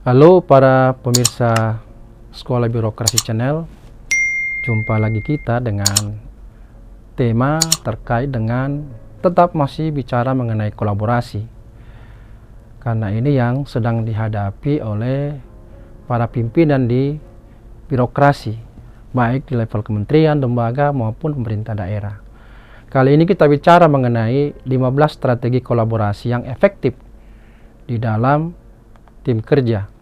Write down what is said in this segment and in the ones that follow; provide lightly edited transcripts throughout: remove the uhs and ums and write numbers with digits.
Halo para pemirsa Sekolah Birokrasi Channel, jumpa lagi kita dengan tema terkait dengan tetap masih bicara mengenai kolaborasi. Karena ini yang sedang dihadapi oleh para pimpinan di birokrasi, baik di level kementerian, lembaga maupun pemerintah daerah. Kali ini kita bicara mengenai 15 strategi kolaborasi yang efektif di dalam tim kerja.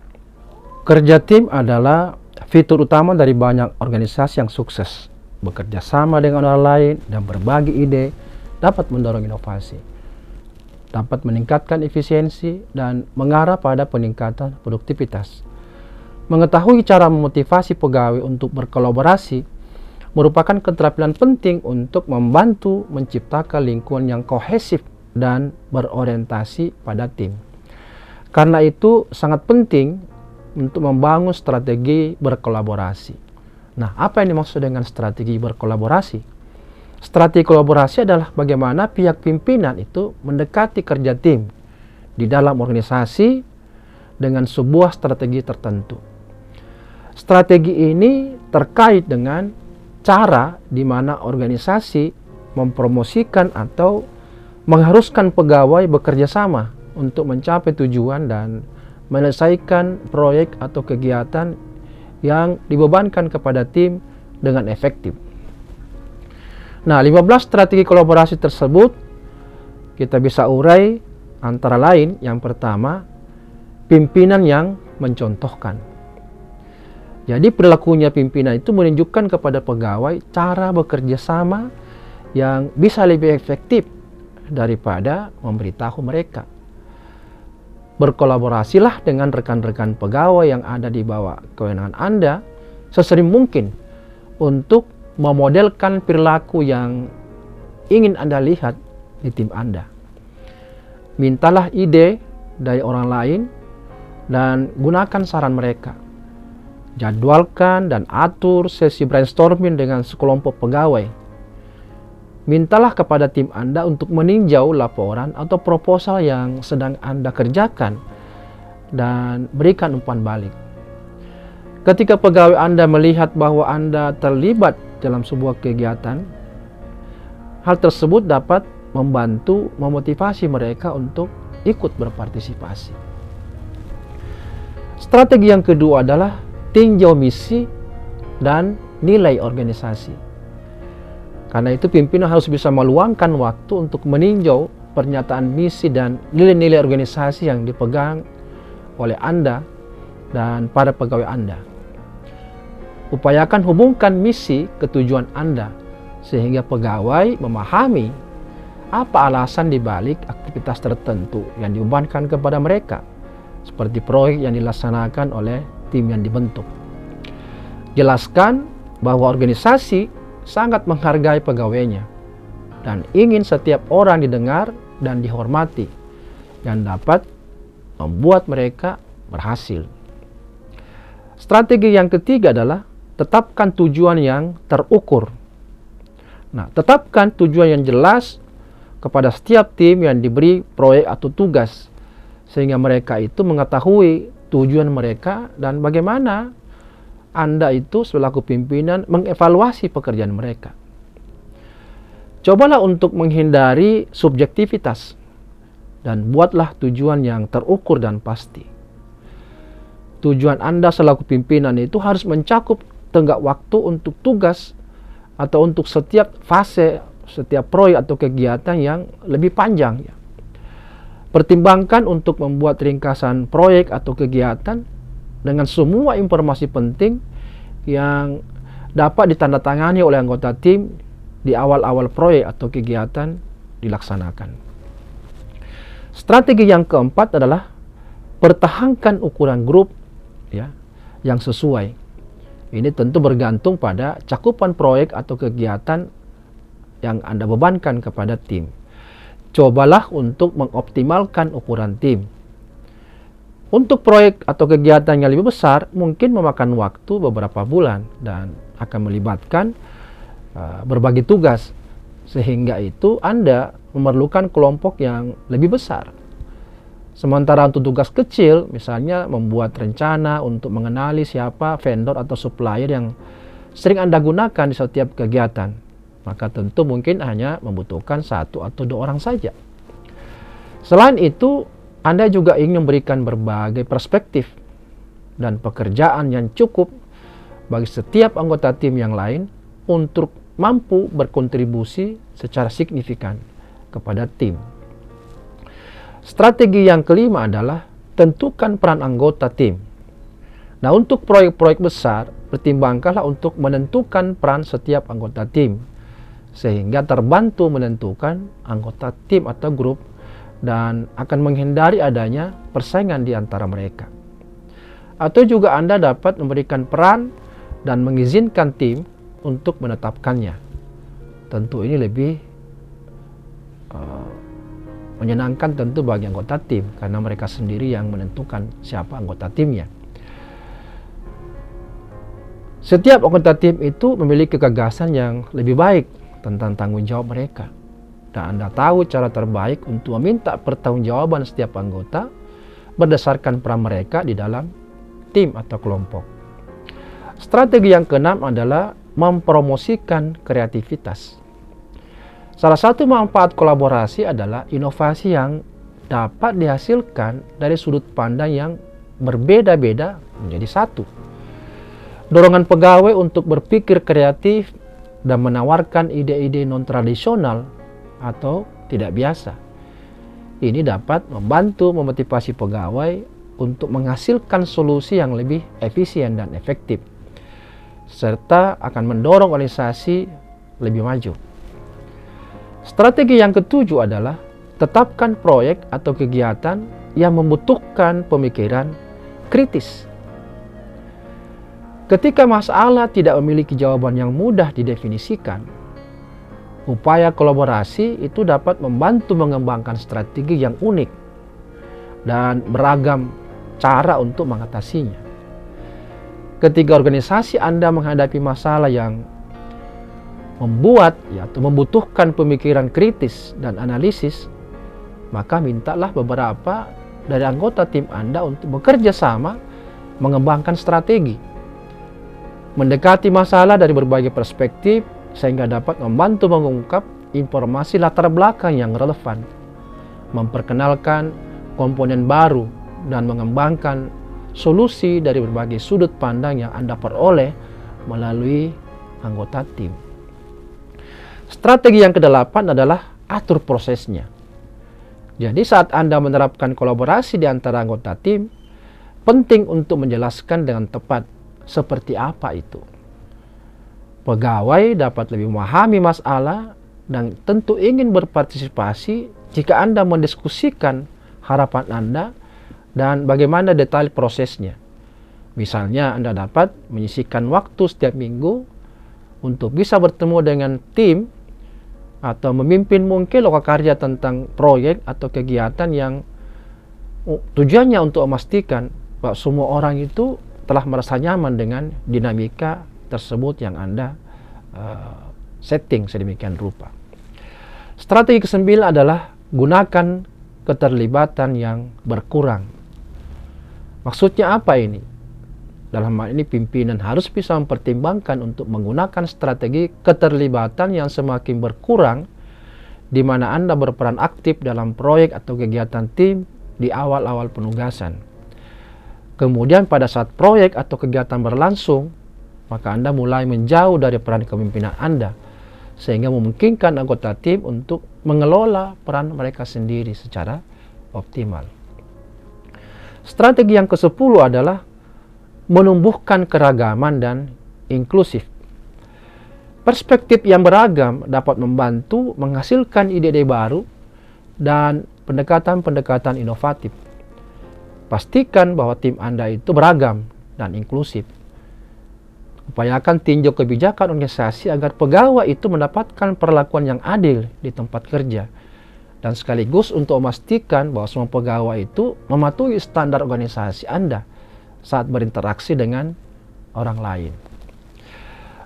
Kerja tim adalah fitur utama dari banyak organisasi yang sukses. Bekerja sama dengan orang lain dan berbagi ide dapat mendorong inovasi, dapat meningkatkan efisiensi dan mengarah pada peningkatan produktivitas. Mengetahui cara memotivasi pegawai untuk berkolaborasi merupakan keterampilan penting untuk membantu menciptakan lingkungan yang kohesif dan berorientasi pada tim. Karena itu sangat penting untuk membangun strategi berkolaborasi. Nah, apa yang dimaksud dengan strategi berkolaborasi? Strategi kolaborasi adalah bagaimana pihak pimpinan itu mendekati kerja tim di dalam organisasi dengan sebuah strategi tertentu. Strategi ini terkait dengan cara di mana organisasi mempromosikan atau mengharuskan pegawai bekerja sama untuk mencapai tujuan dan menyelesaikan proyek atau kegiatan yang dibebankan kepada tim dengan efektif. Nah, 15 strategi kolaborasi tersebut kita bisa urai antara lain. Yang pertama, pimpinan yang mencontohkan. Jadi perilakunya pimpinan itu menunjukkan kepada pegawai cara bekerja sama yang bisa lebih efektif daripada memberitahu mereka. Berkolaborasilah dengan rekan-rekan pegawai yang ada di bawah kewenangan Anda sesering mungkin untuk memodelkan perilaku yang ingin Anda lihat di tim Anda. Mintalah ide dari orang lain dan gunakan saran mereka. Jadwalkan dan atur sesi brainstorming dengan sekelompok pegawai. Mintalah kepada tim Anda untuk meninjau laporan atau proposal yang sedang Anda kerjakan dan berikan umpan balik. Ketika pegawai Anda melihat bahwa Anda terlibat dalam sebuah kegiatan, hal tersebut dapat membantu memotivasi mereka untuk ikut berpartisipasi. Strategi yang kedua adalah tinjau misi dan nilai organisasi. Karena itu pimpinan harus bisa meluangkan waktu untuk meninjau pernyataan misi dan nilai-nilai organisasi yang dipegang oleh Anda dan para pegawai Anda. Upayakan hubungkan misi ke tujuan Anda sehingga pegawai memahami apa alasan dibalik aktivitas tertentu yang dibebankan kepada mereka, seperti proyek yang dilaksanakan oleh tim yang dibentuk. Jelaskan bahwa organisasi sangat menghargai pegawainya dan ingin setiap orang didengar dan dihormati yang dapat membuat mereka berhasil. Strategi yang ketiga adalah tetapkan tujuan yang terukur. Nah, tetapkan tujuan yang jelas kepada setiap tim yang diberi proyek atau tugas sehingga mereka itu mengetahui tujuan mereka dan bagaimana Anda itu selaku pimpinan mengevaluasi pekerjaan mereka. Cobalah untuk menghindari subjektivitas dan buatlah tujuan yang terukur dan pasti. Tujuan Anda selaku pimpinan itu harus mencakup tenggat waktu untuk tugas atau untuk setiap fase, setiap proyek atau kegiatan yang lebih panjang. Pertimbangkan untuk membuat ringkasan proyek atau kegiatan dengan semua informasi penting yang dapat ditandatangani oleh anggota tim di awal-awal proyek atau kegiatan dilaksanakan. Strategi yang keempat adalah pertahankan ukuran grup yang sesuai. Ini tentu bergantung pada cakupan proyek atau kegiatan yang Anda bebankan kepada tim. Cobalah untuk mengoptimalkan ukuran tim. Untuk proyek atau kegiatan yang lebih besar mungkin memakan waktu beberapa bulan dan akan melibatkan berbagi tugas, sehingga itu Anda memerlukan kelompok yang lebih besar. Sementara untuk tugas kecil, misalnya membuat rencana untuk mengenali siapa vendor atau supplier yang sering Anda gunakan di setiap kegiatan, maka tentu mungkin hanya membutuhkan 1 atau 2 orang saja. Selain itu, Anda juga ingin memberikan berbagai perspektif dan pekerjaan yang cukup bagi setiap anggota tim yang lain untuk mampu berkontribusi secara signifikan kepada tim. Strategi yang kelima adalah tentukan peran anggota tim. Nah, untuk proyek-proyek besar, pertimbangkanlah untuk menentukan peran setiap anggota tim, sehingga terbantu menentukan anggota tim atau grup dan akan menghindari adanya persaingan di antara mereka. Atau juga Anda dapat memberikan peran dan mengizinkan tim untuk menetapkannya. Tentu ini lebih menyenangkan tentu bagi anggota tim, karena mereka sendiri yang menentukan siapa anggota timnya. Setiap anggota tim itu memiliki gagasan yang lebih baik tentang tanggung jawab mereka. Dan Anda tahu cara terbaik untuk meminta pertanggungjawaban setiap anggota berdasarkan peran mereka di dalam tim atau kelompok. Strategi yang keenam adalah mempromosikan kreativitas. Salah satu manfaat kolaborasi adalah inovasi yang dapat dihasilkan dari sudut pandang yang berbeda-beda menjadi satu. Dorongan pegawai untuk berpikir kreatif dan menawarkan ide-ide non-tradisional atau tidak biasa. Ini dapat membantu memotivasi pegawai untuk menghasilkan solusi yang lebih efisien dan efektif, serta akan mendorong organisasi lebih maju. Strategi yang ketujuh adalah tetapkan proyek atau kegiatan yang membutuhkan pemikiran kritis. Ketika masalah tidak memiliki jawaban yang mudah didefinisikan, upaya kolaborasi itu dapat membantu mengembangkan strategi yang unik dan beragam cara untuk mengatasinya. Ketika organisasi Anda menghadapi masalah yang membutuhkan pemikiran kritis dan analisis, maka mintalah beberapa dari anggota tim Anda untuk bekerja sama mengembangkan strategi, mendekati masalah dari berbagai perspektif sehingga dapat membantu mengungkap informasi latar belakang yang relevan, memperkenalkan komponen baru, dan mengembangkan solusi dari berbagai sudut pandang yang Anda peroleh melalui anggota tim. Strategi yang kedelapan adalah atur prosesnya. Jadi saat Anda menerapkan kolaborasi di antara anggota tim, penting untuk menjelaskan dengan tepat seperti apa itu. Pegawai dapat lebih memahami masalah dan tentu ingin berpartisipasi jika Anda mendiskusikan harapan Anda dan bagaimana detail prosesnya. Misalnya Anda dapat menyisihkan waktu setiap minggu untuk bisa bertemu dengan tim atau memimpin mungkin lokakarya tentang proyek atau kegiatan yang tujuannya untuk memastikan bahwa semua orang itu telah merasa nyaman dengan dinamika tersebut yang Anda setting sedemikian rupa. Strategi ke-9 adalah gunakan keterlibatan yang berkurang. Maksudnya apa ini? Dalam hal ini pimpinan harus bisa mempertimbangkan untuk menggunakan strategi keterlibatan yang semakin berkurang, di mana Anda berperan aktif dalam proyek atau kegiatan tim di awal-awal penugasan. Kemudian pada saat proyek atau kegiatan berlangsung, maka Anda mulai menjauh dari peran kepemimpinan Anda, sehingga memungkinkan anggota tim untuk mengelola peran mereka sendiri secara optimal. Strategi yang ke-10 adalah menumbuhkan keragaman dan inklusif. Perspektif yang beragam dapat membantu menghasilkan ide-ide baru dan pendekatan-pendekatan inovatif. Pastikan bahwa tim Anda itu beragam dan inklusif. Upayakan tinjau kebijakan organisasi agar pegawai itu mendapatkan perlakuan yang adil di tempat kerja, dan sekaligus untuk memastikan bahwa semua pegawai itu mematuhi standar organisasi Anda saat berinteraksi dengan orang lain.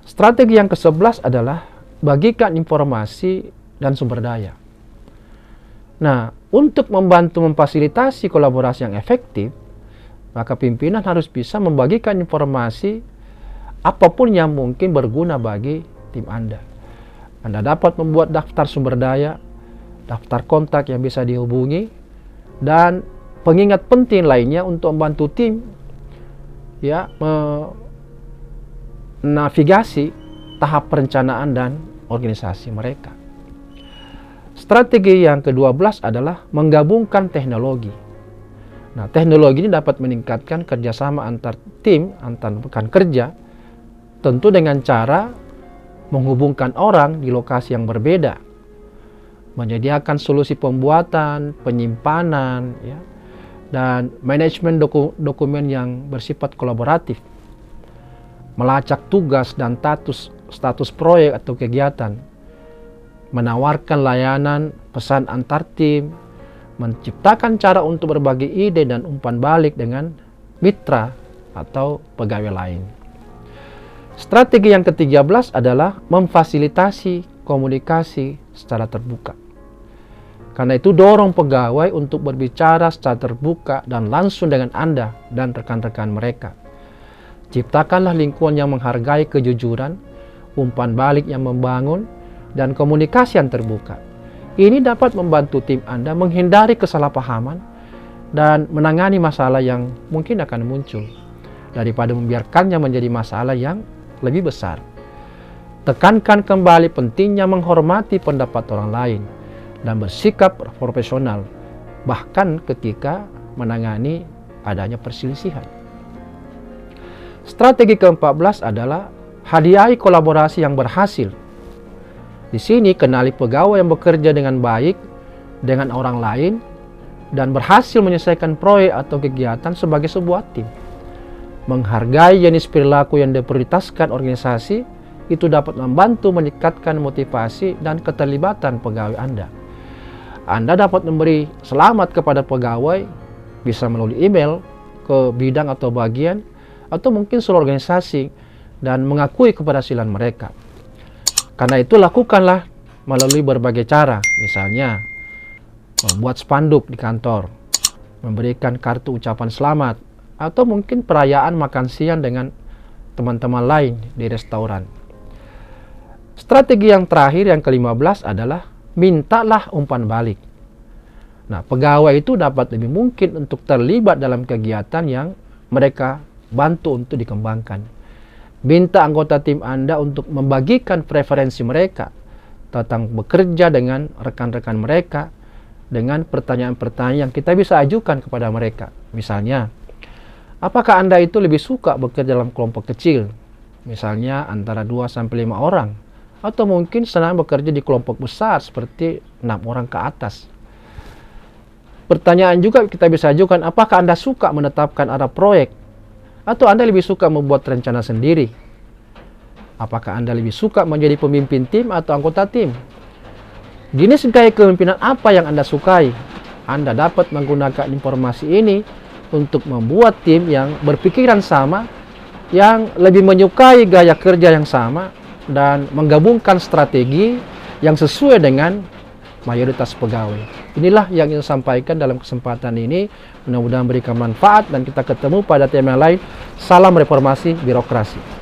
Strategi yang ke-11 adalah bagikan informasi dan sumber daya. Nah, untuk membantu memfasilitasi kolaborasi yang efektif, maka pimpinan harus bisa membagikan informasi apapun yang mungkin berguna bagi tim Anda. Anda dapat membuat daftar sumber daya, daftar kontak yang bisa dihubungi, dan pengingat penting lainnya untuk membantu tim ya menavigasi tahap perencanaan dan organisasi mereka. Strategi yang ke-12 adalah menggabungkan teknologi. Nah, teknologi ini dapat meningkatkan kerjasama antar tim, antar rekan kerja, tentu dengan cara menghubungkan orang di lokasi yang berbeda, menyediakan solusi pembuatan, penyimpanan, ya, dan manajemen dokumen yang bersifat kolaboratif, melacak tugas dan status proyek atau kegiatan, menawarkan layanan pesan antar tim, menciptakan cara untuk berbagi ide dan umpan balik dengan mitra atau pegawai lain. Strategi yang ke-13 adalah memfasilitasi komunikasi secara terbuka. Karena itu dorong pegawai untuk berbicara secara terbuka dan langsung dengan Anda dan rekan-rekan mereka. Ciptakanlah lingkungan yang menghargai kejujuran, umpan balik yang membangun, dan komunikasi yang terbuka. Ini dapat membantu tim Anda menghindari kesalahpahaman dan menangani masalah yang mungkin akan muncul, daripada membiarkannya menjadi masalah yang lebih besar. Tekankan kembali pentingnya menghormati pendapat orang lain dan bersikap profesional, bahkan ketika menangani adanya perselisihan. Strategi ke-14 adalah hadiahi kolaborasi yang berhasil. Di sini kenali pegawai yang bekerja dengan baik dengan orang lain dan berhasil menyelesaikan proyek atau kegiatan sebagai sebuah tim. Menghargai jenis perilaku yang diprioritaskan organisasi itu dapat membantu meningkatkan motivasi dan keterlibatan pegawai Anda. Anda dapat memberi selamat kepada pegawai, bisa melalui email ke bidang atau bagian, atau mungkin seluruh organisasi, dan mengakui keberhasilan mereka. Karena itu lakukanlah melalui berbagai cara, misalnya membuat spanduk di kantor, memberikan kartu ucapan selamat, atau mungkin perayaan makan siang dengan teman-teman lain di restoran. Strategi yang terakhir yang ke-15 adalah mintalah umpan balik. Nah, pegawai itu dapat lebih mungkin untuk terlibat dalam kegiatan yang mereka bantu untuk dikembangkan. Minta anggota tim Anda untuk membagikan preferensi mereka tentang bekerja dengan rekan-rekan mereka dengan pertanyaan-pertanyaan yang kita bisa ajukan kepada mereka. Misalnya, apakah Anda itu lebih suka bekerja dalam kelompok kecil? Misalnya antara 2-5 orang. Atau mungkin senang bekerja di kelompok besar seperti 6 orang ke atas. Pertanyaan juga kita bisa ajukan, apakah Anda suka menetapkan arah proyek? Atau Anda lebih suka membuat rencana sendiri? Apakah Anda lebih suka menjadi pemimpin tim atau anggota tim? Jenis gaya kepemimpinan apa yang Anda sukai? Anda dapat menggunakan informasi ini untuk membuat tim yang berpikiran sama, yang lebih menyukai gaya kerja yang sama, dan menggabungkan strategi yang sesuai dengan mayoritas pegawai. Inilah yang ingin sampaikan dalam kesempatan ini. Mudah-mudahan memberikan manfaat dan kita ketemu pada tema lain. Salam reformasi birokrasi.